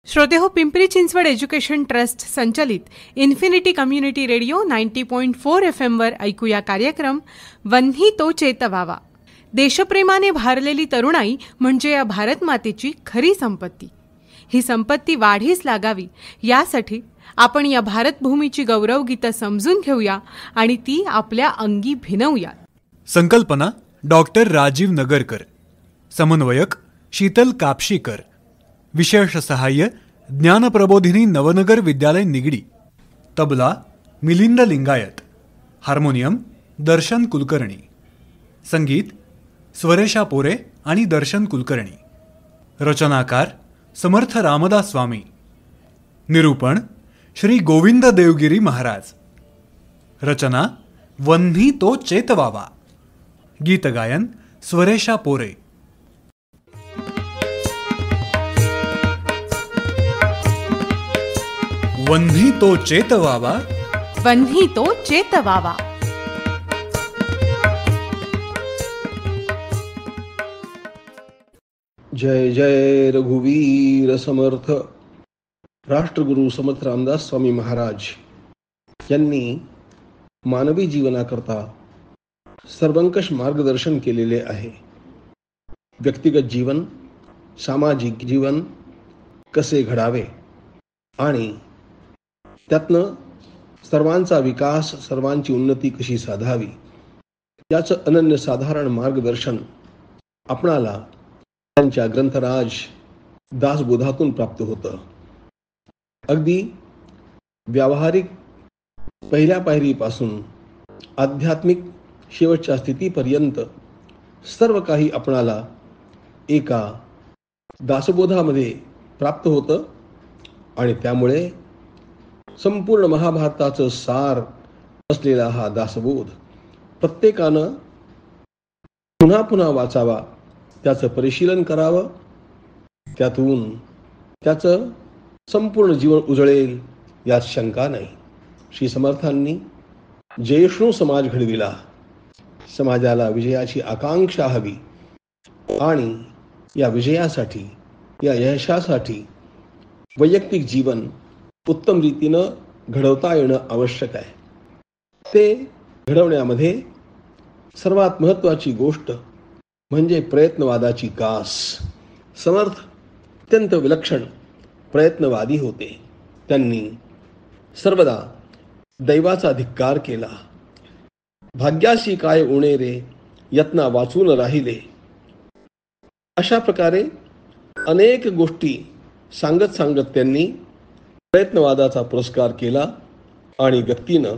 श्रोते हो, Pimpri Chinchwad education trust संचलित इन्फिनिटी कम्युनिटी रेडिओ 90.4 FM वर ऐकूया कार्यक्रम वन्ही तो चेतवावा. देशप्रेमाने भारलेली तरुणाई म्हणजे या भारतमातेची खरी संपत्ती. ही संपत्ती वाढीस लागावी यासाठी आपण या भारतभूमीची गौरवगीतं समजून घेऊया आणि ती आपल्या अंगी भिनवूया. संकल्पना डॉक्टर राजीव नगरकर, समन्वयक शीतल कापशीकर, विशेष सहाय्य ज्ञानप्रबोधिनी नवनगर विद्यालय निगडी, तबला मिलिंद लिंगायत, हार्मोनियम दर्शन कुलकर्णी, संगीत स्वरेशा पोरे आणि दर्शन कुलकर्णी, रचनाकार समर्थ रामदास स्वामी, निरूपण श्री गोविंद देवगिरी महाराज, रचना वन्ही तो चेतवावा, गीतगायन स्वरेशा पोरे. वन्ही तो चेतवावा, वन्ही तो चेतवावा. जय जय रघुवीर समर्थ. राष्ट्रगुरु समर्थ रामदास स्वामी महाराज यांनी मानवी जीवनाकरता सर्वंकष मार्गदर्शन केलेले आहे. व्यक्तिगत जीवन, सामाजिक जीवन कसे घडावे आणि त्यातनं सर्वांचा विकास, सर्वांची उन्नती कशी साधावी याचं अनन्यसाधारण मार्गदर्शन आपणाला त्यांच्या ग्रंथराज दासबोधातून प्राप्त होतं. अगदी व्यावहारिक पहिल्या पायरीपासून आध्यात्मिक शेवटच्या स्थितीपर्यंत सर्व काही आपणाला एका दासबोधामध्ये प्राप्त होतं आणि त्यामुळे संपूर्ण महाभारताचं सार असलेला हा दासबोध प्रत्येकानं पुन्हा पुन्हा वाचावा, त्याचं परिशीलन करावं, त्यातून त्याचं संपूर्ण जीवन उजळेल यात शंका नाही. श्री समर्थांनी जयष्णू समाज घडविला. समाजाला विजयाची आकांक्षा हवी आणि या विजयासाठी, या यशासाठी वैयक्तिक जीवन उत्तम रीतीनं घडवता येणं आवश्यक आहे. ते घडवण्यामध्ये सर्वात महत्त्वाची गोष्ट म्हणजे प्रयत्नवादाची कास. समर्थ अत्यंत विलक्षण प्रयत्नवादी होते. त्यांनी सर्वदा दैवाचा धिक्कार केला. भाग्याशी काय उणे रे, यत्ना वाचून राहिले, अशा प्रकारे अनेक गोष्टी सांगत सांगत त्यांनी प्रयत्नवादाचा पुरस्कार केला आणि व्यक्तीनं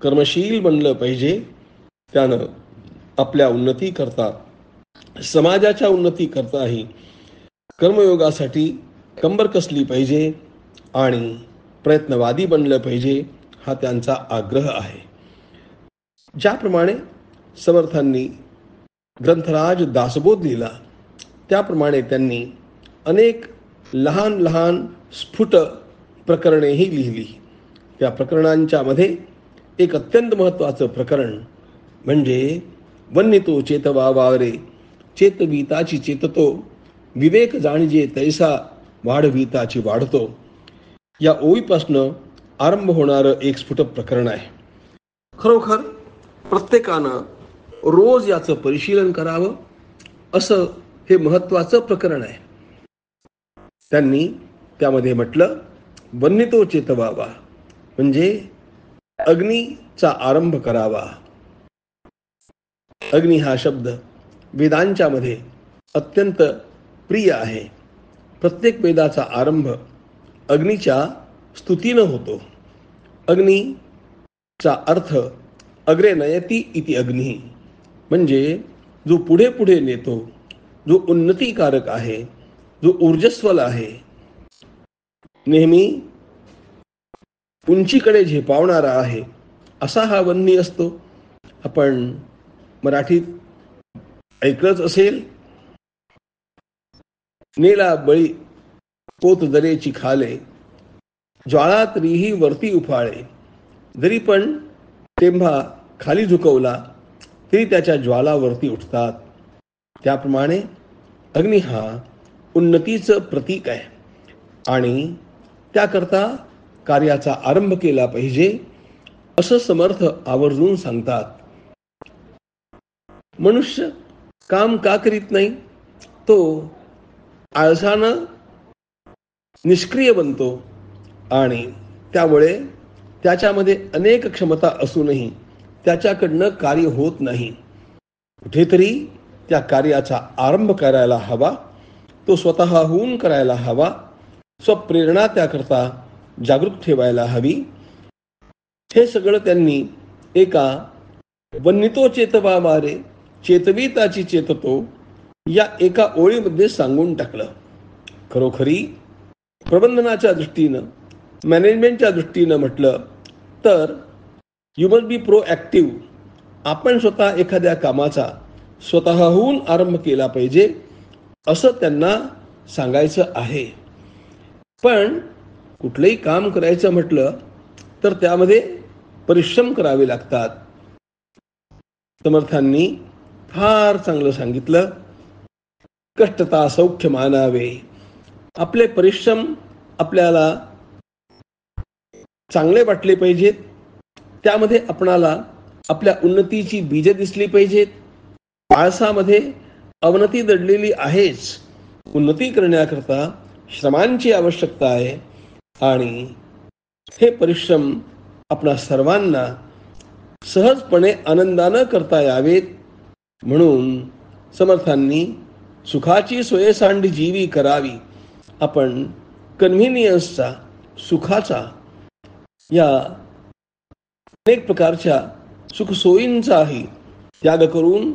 कर्मशील बनलं पाहिजे. त्यानं आपल्या उन्नती करता, समाजाच्या उन्नती करताही कर्मयोगासाठी कंबर कसली पाहिजे आणि प्रयत्नवादी बनलं पाहिजे, हा त्यांचा आग्रह आहे. ज्याप्रमाणे समर्थांनी ग्रंथराज दासबोध लिहिला, त्याप्रमाणे त्यांनी अनेक लहान लहान स्फुट प्रकरणेही लिहिली. त्या प्रकरणांच्या मध्ये एक अत्यंत महत्त्वाचं प्रकरण म्हणजे वन्ही तो चेतवावा रे, चेतवीताची चेततो, विवेक जाणजे तैसा वाढवीताची वाढतो, या ओळीपासनं आरंभ होणारं एक स्फुट प्रकरण आहे. खरोखर प्रत्येकानं रोज याचं परिशीलन करावं असं हे महत्त्वाचं प्रकरण आहे. त्यांनी त्यामध्ये म्हटलं, वन्ही तो चेतवावा म्हणजे अग्नीचा आरंभ करावा. अग्नी हा शब्द वेदांच्या मध्ये अत्यंत प्रिय आहे. प्रत्येक वेदाचा आरंभ अग्नीच्या स्तुतीनं होतो. अग्नीचा अर्थ अग्रे नयती इति अग्नी, म्हणजे जो पुढे पुढे नेतो, जो उन्नतीकारक आहे, जो ऊर्जस्वल आहे, नेहमी उंचीकडे झेपावणारा आहे, असा हा वन्ही असतो. आपण मराठीत ऐकलंच असेल, नेला बळी पोत दरेची खाले, ज्वाळा तरीही वरती उफाळे, जरी पण तेंभा खाली झुकवला तरी त्याच्या ज्वालावरती उठतात. त्याप्रमाणे अग्नी हा उन्नतीचं प्रतीक आहे आणि त्याकरता कार्याचा आरंभ केला पाहिजे असं समर्थ आवर्जून सांगतात. मनुष्य काम का करीत नाही? तो आळसानं निष्क्रिय बनतो आणि त्यामुळे त्याच्यामध्ये अनेक क्षमता असूनही त्याच्याकडनं कार्य होत नाही. कुठेतरी त्या कार्याचा आरंभ करायला हवा, तो स्वतःहून करायला हवा, स्वप्रेरणा त्याकरता जागृत ठेवायला हवी. हे सगळं त्यांनी एका वन्नितो चेतवा मारे चेतविताची चेततो या एका ओळीमध्ये सांगून टाकलं. खरोखरी प्रबंधनाच्या दृष्टीनं, मॅनेजमेंटच्या दृष्टीनं म्हटलं तर यू मस्ट बी प्रोॲक्टिव्ह. आपण स्वतः एखाद्या कामाचा स्वतःहून आरंभ केला पाहिजे असं त्यांना सांगायचं आहे. पण कुठलंही काम करायचं म्हटलं तर त्यामध्ये परिश्रम करावे लागतात. समर्थांनी फार चांगलं सांगितलं, कष्टता सौख्य मानावे. आपले परिश्रम आपल्याला चांगले वाटले पाहिजेत, त्यामध्ये आपणाला आपल्या उन्नतीची बीज दिसली पाहिजेत. आळसामध्ये अवनती दडलेली आहेच. उन्नती करण्याकरता श्रमांची आवश्यकता आहे आणि हे परिश्रम आपणा सर्वांना सहजपणे आनंदानं करता यावेत म्हणून समर्थांनी सुखाची सोयसांडी जीवी करावी. आपण कन्व्हिनियन्सचा, सुखाचा, या अनेक प्रकारच्या सुखसोयींचाही त्याग करून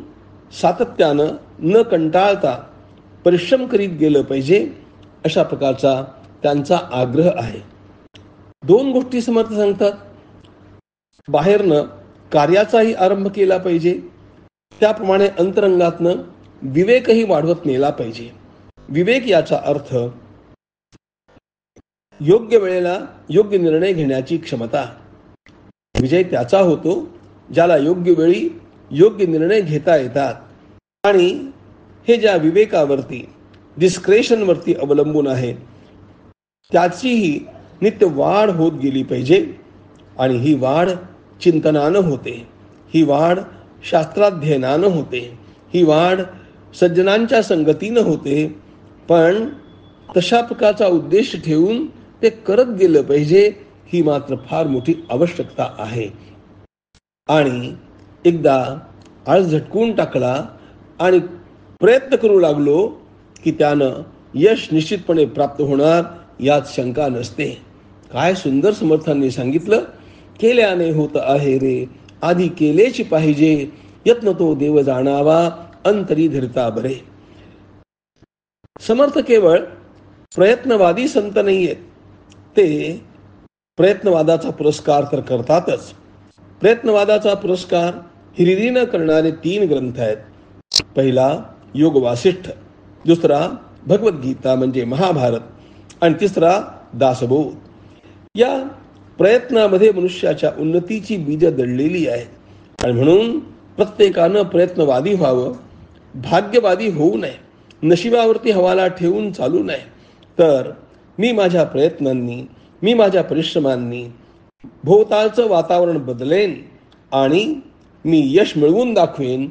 सातत्यानं न कंटाळता परिश्रम करीत गेलं पाहिजे अशा प्रकारचा त्यांचा आग्रह आहे. दोन गोष्टी समर्थ सांगतात. बाहेरनं कार्याचाही आरंभ केला पाहिजे, त्याप्रमाणे अंतरंगातनं विवेकही वाढवत नेला पाहिजे. विवेक याचा अर्थ योग्य वेळेला योग्य निर्णय घेण्याची क्षमता. विजय त्याचा होतो ज्याला योग्य वेळी योग्य निर्णय घेता येतात. आणि हे ज्या विवेकावरती, डिस्क्रेशनवरती अवलंबून आहे त्याचीही नित्य वाढ होत गेली पाहिजे. आणि ही वाढ चिंतनानं होते, ही वाढ शास्त्राध्ययनानं होते, ही वाढ सज्जनांच्या संगतीनं होते. पण तशा प्रकारचा उद्देश ठेवून ते करत गेलं पाहिजे, ही मात्र फार मोठी आवश्यकता आहे. आणि एकदा आळस झटकून टाकला आणि प्रयत्न करू लागलो की त्यानं यश निश्चितपणे प्राप्त होणार यात शंका नसते. काय सुंदर समर्थांनी सांगितलं, केल्याने होत आहे रे, आधी केलेच पाहिजे, यत्न तो देव जाणावा, अंतरी धरता बरे. समर्थ केवळ प्रयत्नवादी संत नाहीयेत. ते प्रयत्नवादाचा पुरस्कार तर करतातच. प्रयत्नवादाचा पुरस्कार हिरिरीनं करणारे 3 ग्रंथ आहेत. पहिला योग वासिष्ठ, दुसरा भगवद्गीता म्हणजे महाभारत आणि तिसरा दासबोध. या प्रयत्नामध्ये मनुष्याच्या उन्नतीची बीज दडलेली आहेत आणि म्हणून प्रत्येकानं प्रयत्नवादी व्हावं, भाग्यवादी होऊ नये, नशिबावरती हवाला ठेवून चालू नये. तर मी माझ्या प्रयत्नांनी, मी माझ्या परिश्रमांनी भोवतालचं वातावरण बदलेन आणि मी यश मिळवून दाखवेन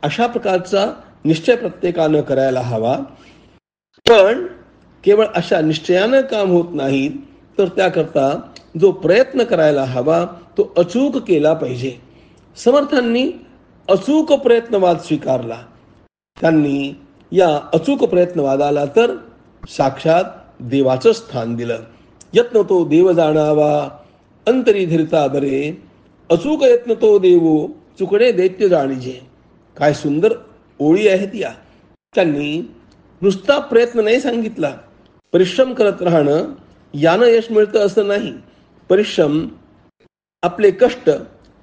अशा प्रकारचा निश्चय प्रत्येकानं करायला हवा. पण केवळ अशा निश्चयानं काम होत नाही, तर त्याकरता जो प्रयत्न करायला हवा तो अचूक केला पाहिजे. समर्थांनी अचूक प्रयत्नवाद स्वीकारला. त्यांनी या अचूक प्रयत्नवादाला तर साक्षात देवाचं स्थान दिलं. यत्न तो देव जाणावा, अंतरी धरता बरे, अचूक यत्न तो देवो, चुकडे दैत्य जाणीजे. काय सुंदर ओळी आहेत या. त्यांनी नुसता प्रयत्न नाही सांगितला, परिश्रम करत राहणं यानं यश मिळतं असं नाही. परिश्रम, आपले कष्ट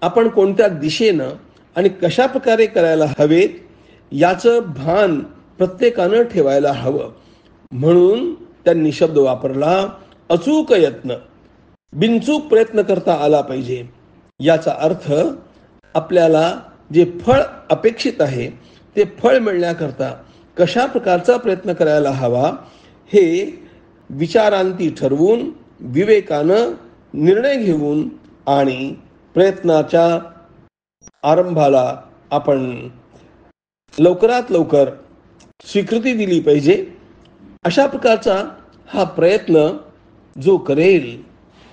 आपण कोणत्या दिशेनं आणि कशा प्रकारे करायला हवेत याचं भान प्रत्येकानं ठेवायला हवं. म्हणून त्यांनी शब्द वापरला अचूक यत्न. बिनचूक प्रयत्न करता आला पाहिजे. याचा अर्थ आपल्याला जे फळ अपेक्षित आहे ते फळ मिळण्याकरता कशा प्रकारचा प्रयत्न करायला हवा हे विचारांती ठरवून विवेकानं निर्णय घेऊन आणि प्रयत्नाच्या आरंभाला आपण लवकरात लवकर स्वीकृती दिली पाहिजे. अशा प्रकारचा हा प्रयत्न जो करेल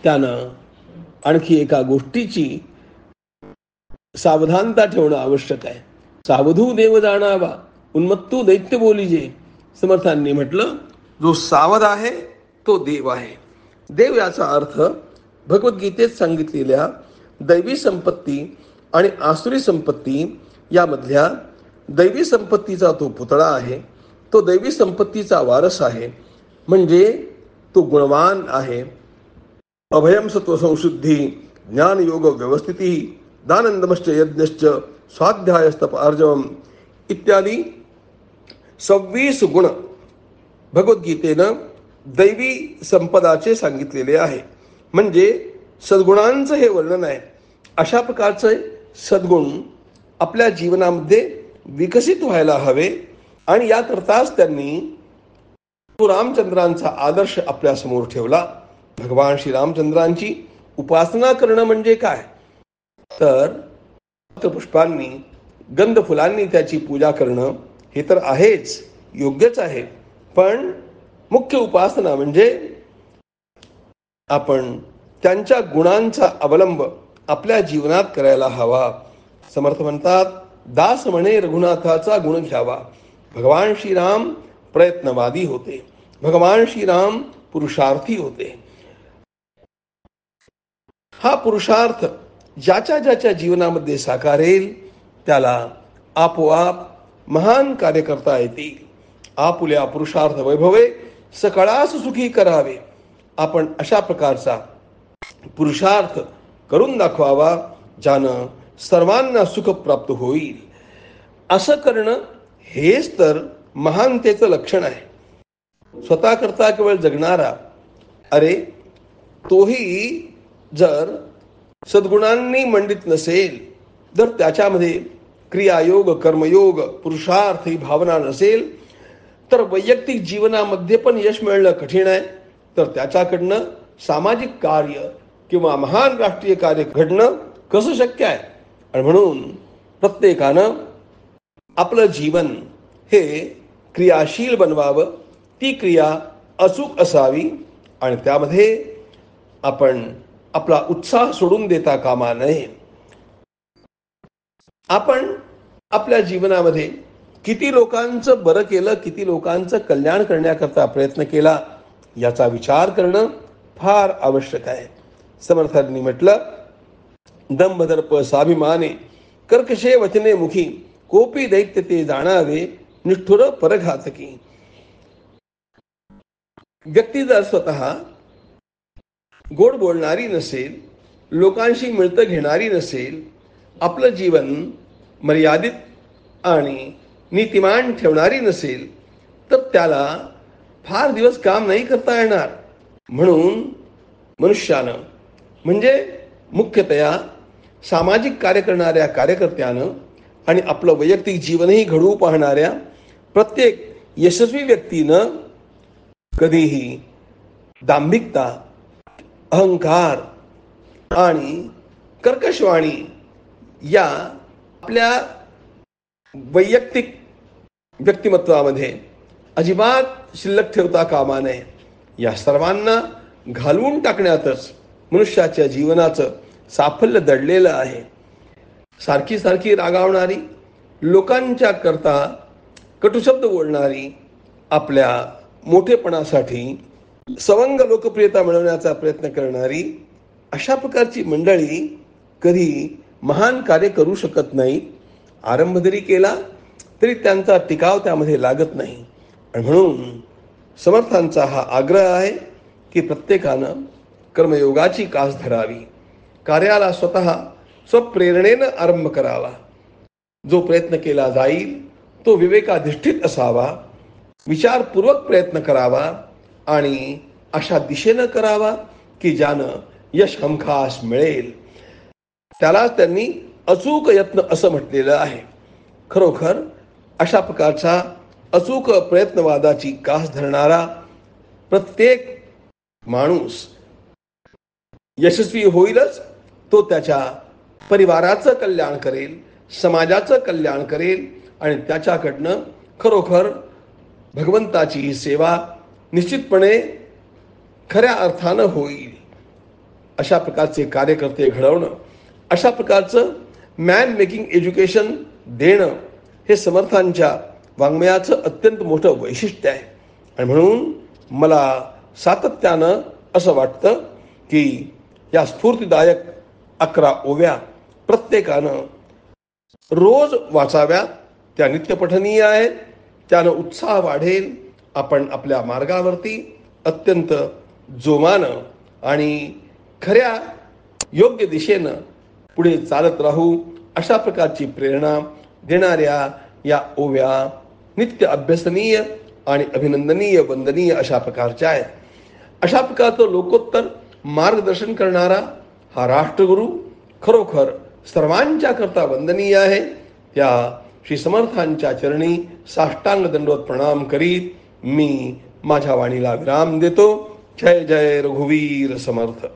त्यानं आणखी एका गोष्टीची सावधानता ठेवणं आवश्यक आहे. सावधू देव जाणावा उन्मत्तू दैत्य बोलीजे. समर्थांनी म्हटलं जो सावध आहे तो देव आहे. देव याचा अर्थ भगवद्गीतेत सांगितलेल्या दैवी संपत्ती आणि आसुरी संपत्ती यामधल्या दैवी संपत्तीचा तो पुतळा आहे. तो दैवी संपत्तीचा वारस आहे म्हणजे तो गुणवान आहे. अभयम सत्व संशुद्धी ज्ञान योग व्यवस्थिती दानंदमश्च यज्ञश्च स्वाध्यायस्तप आर्जवम इत्यादी 26 गुण भगवद्गीतेनं दैवी संपदाचे सांगितलेले आहे. म्हणजे सद्गुणांचं हे वर्णन आहे. अशा प्रकारचे सद्गुण आपल्या जीवनामध्ये विकसित व्हायला हवे आणि याकरताच त्यांनी रामचंद्रांचा आदर्श आपल्या समोर ठेवला. भगवान श्री रामचंद्रांची उपासना करणं म्हणजे काय तर पुष्पांनी गंध फुलांनी त्याची पूजा करणं हे तर आहेच, योग्यच आहे. पण मुख्य उपासना म्हणजे आपण त्यांच्या गुणांचा अवलंब आपल्या जीवनात करायला हवा. समर्थ म्हणतात दास म्हणे रघुनाथाचा गुण घ्यावा. भगवान श्रीराम प्रयत्नवादी होते. भगवान श्रीराम पुरुषार्थी होते. हा पुरुषार्थ ज्याच्या ज्याच्या जीवनामध्ये साकारेल त्याला आपोआप महान कार्य करता येतील. आपुल्या पुरुषार्थ वैभवे सकळास सुखी करावे. आपण अशा प्रकारचा पुरुषार्थ करून दाखवावा ज्यानं सर्वांना सुख प्राप्त होईल. असं करणं हेच तर महानतेचं लक्षण आहे. स्वतः करता केवळ जगणारा अरे तोही जर सद्गुणांनी मंडित नसेल, जर त्याच्यामध्ये क्रियायोग कर्मयोग पुरुषार्थ ही भावना नसेल तर वैयक्तिक जीवनामध्ये पण यश मिळणं कठीण आहे. तर त्याच्याकडनं सामाजिक कार्य किंवा महान राष्ट्रीय कार्य घडणं कसं शक्य आहे. आणि म्हणून प्रत्येकानं आपलं जीवन हे क्रियाशील बनवावं. ती क्रिया अचूक असावी आणि त्यामध्ये आपण आपला उत्साह सोडून देता कामा नये. आपण आपल्या जीवनामध्ये किती लोकांचं बरं केलं, किती लोकांचं कल्याण करण्याकरता प्रयत्न केला याचा विचार करणं फार आवश्यक आहे. समर्थांनी म्हटलं दंभदर्प स्वाभिमाने कर्कशे वचने मुखी कोपी दैत्य ते जाणावे निष्ठुर परघातकी. व्यक्ती जर स्वतः गोड बोलणारी नसेल, लोकांशी मिळतं घेणारी नसेल, आपलं जीवन मर्यादित आणि नीतिमान ठेवणारी नसेल तर त्याला फार दिवस काम नाही करता येणार. म्हणून मनुष्यानं म्हणजे मुख्यतया सामाजिक कार्य करणाऱ्या कार्यकर्त्यानं आणि आपलं वैयक्तिक जीवनही घडवू पाहणाऱ्या प्रत्येक यशस्वी व्यक्तीनं कधीही दांभिकता, अहंकार आणि कर्कशवाणी या आपल्या वैयक्तिक व्यक्तिमत्वामध्ये अजिबात शिल्लक ठेवता कामा नये. या सर्वांना घालवून टाकण्यातच मनुष्याच्या जीवनाचं साफल्य दडलेलं आहे. सारखी सारखी रागावणारी, लोकांच्या करता कटुशब्द बोलणारी, आपल्या मोठेपणासाठी सवंग लोकप्रियता मिळवण्याचा प्रयत्न करणारी अशा प्रकारची मंडळी कधी महान कार्य करू शकत नाही. आरंभ जरी केला तरी त्यांचा टिकाव त्यामध्ये लागत नाही. आणि म्हणून समर्थांचा हा आग्रह आहे की प्रत्येकानं कर्मयोगाची कास धरावी. कार्याला स्वतः स्वप्रेरणेनं आरंभ करावा. जो प्रयत्न केला जाईल तो विवेकाधिष्ठित असावा. विचारपूर्वक प्रयत्न करावा आणि अशा दिशेनं करावा की ज्यानं यश हमखास मिळेल. त्यालाच त्यांनी अचूक यत्न असं म्हटलेलं आहे. खरोखर अशा प्रकारचा अचूक प्रयत्नवादाची कास धरणारा प्रत्येक माणूस यशस्वी होईलच. तो त्याच्या परिवाराचं कल्याण करेल, समाजाचं कल्याण करेल आणि त्याच्याकडनं खरोखर भगवंताची सेवा निश्चितपणे खऱ्या अर्थानं होईल. अशा प्रकारचे कार्यकर्ते घडवणं, अशा प्रकारचं मॅन मेकिंग एज्युकेशन देणं हे समर्थांच्या वाङ्मयाचं अत्यंत मोठं वैशिष्ट्य आहे. आणि म्हणून मला सातत्यानं असं वाटतं की या स्फूर्तिदायक 11 ओव्या प्रत्येकानं रोज वाचाव्यात. त्या नित्यपठनीय आहेत. त्यानं उत्साह वाढेल. आपण आपल्या मार्गावरती अत्यंत जोमानं आणि खऱ्या योग्य दिशेनं पुढे चालत राहू. अशा प्रकारची प्रेरणा देणाऱ्या या ओव्या नित्य अभ्यसनीय आणि अभिनंदनीय, वंदनीय अशा प्रकारच्या आहेत. अशा प्रकारचं लोकोत्तर मार्गदर्शन करणारा हा राष्ट्रगुरु खरोखर सर्वांच्या करता वंदनीय आहे. त्या श्री समर्थांच्या चरणी साष्टांग दंडवत प्रणाम करीत मी माझ्या वाणीला विराम देतो. जय जय रघुवीर समर्थ.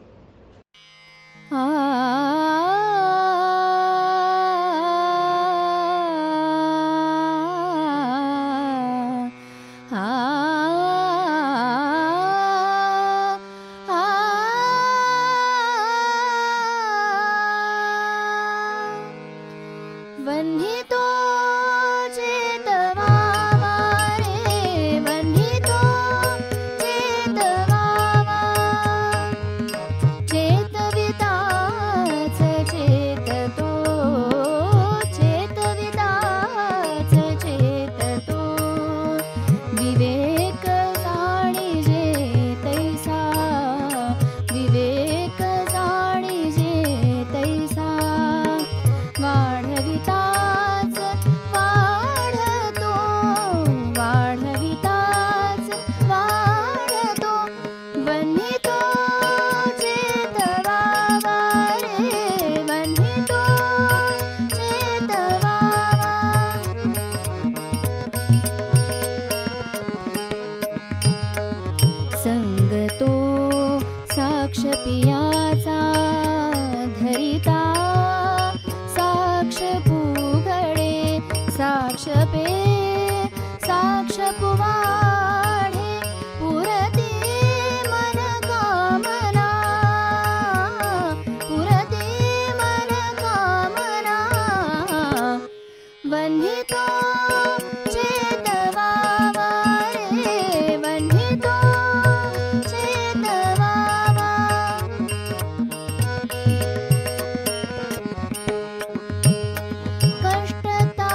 कष्टता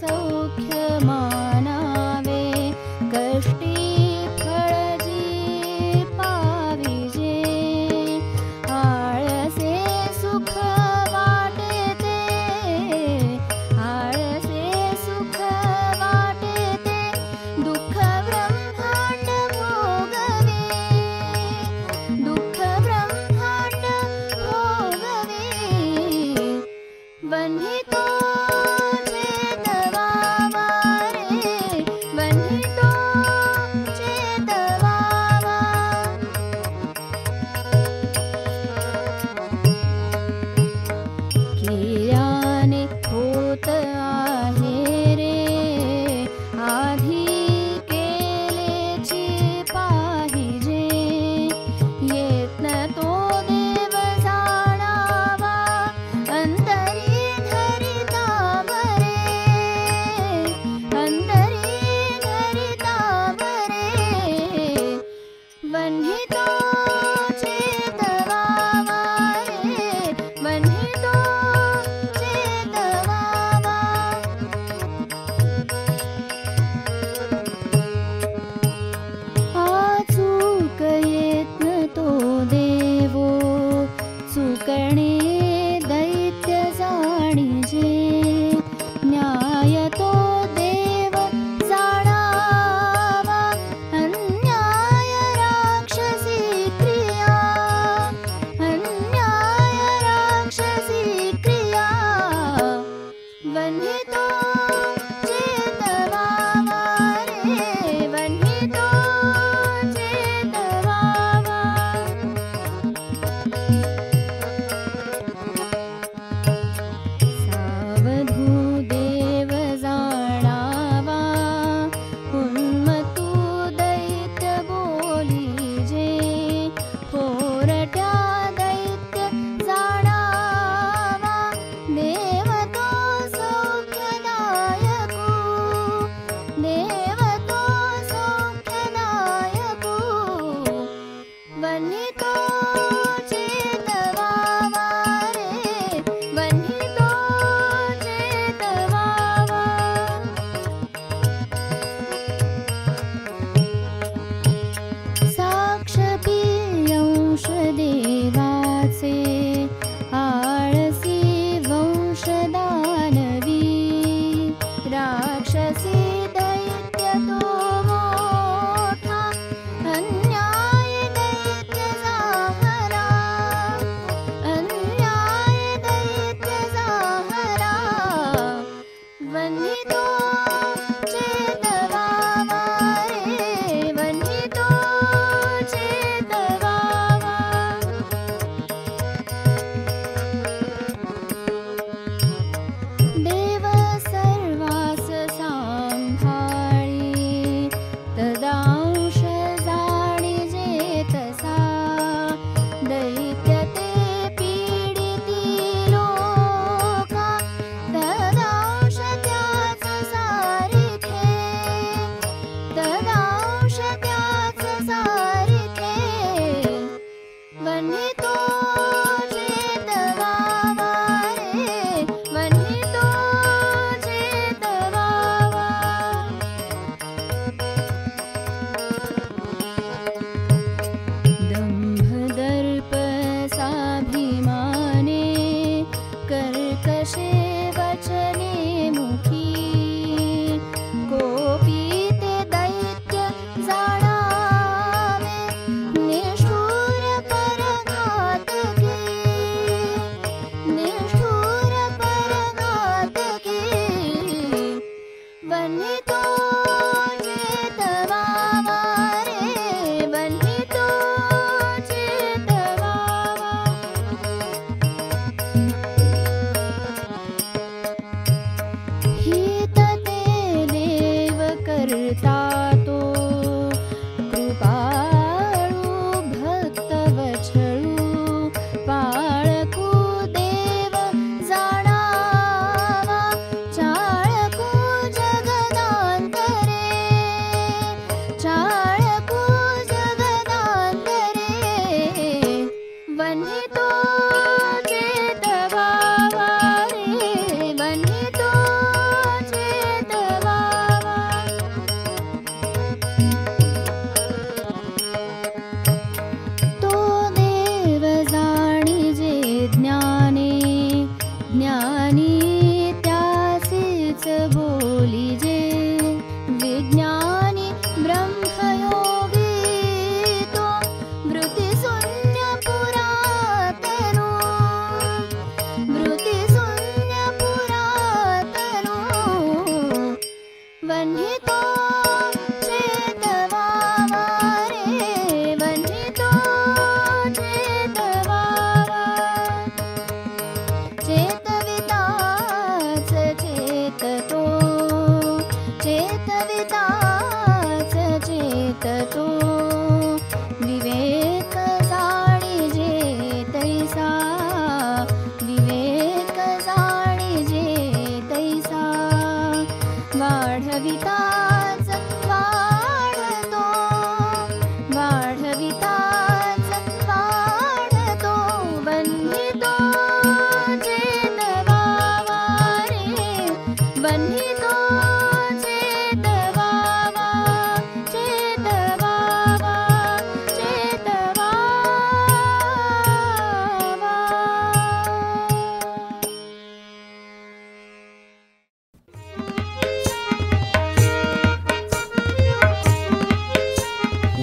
सौख्य मानावे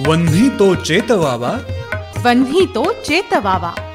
वन्ही तो चेतवावा, वन्ही तो चेतवावा.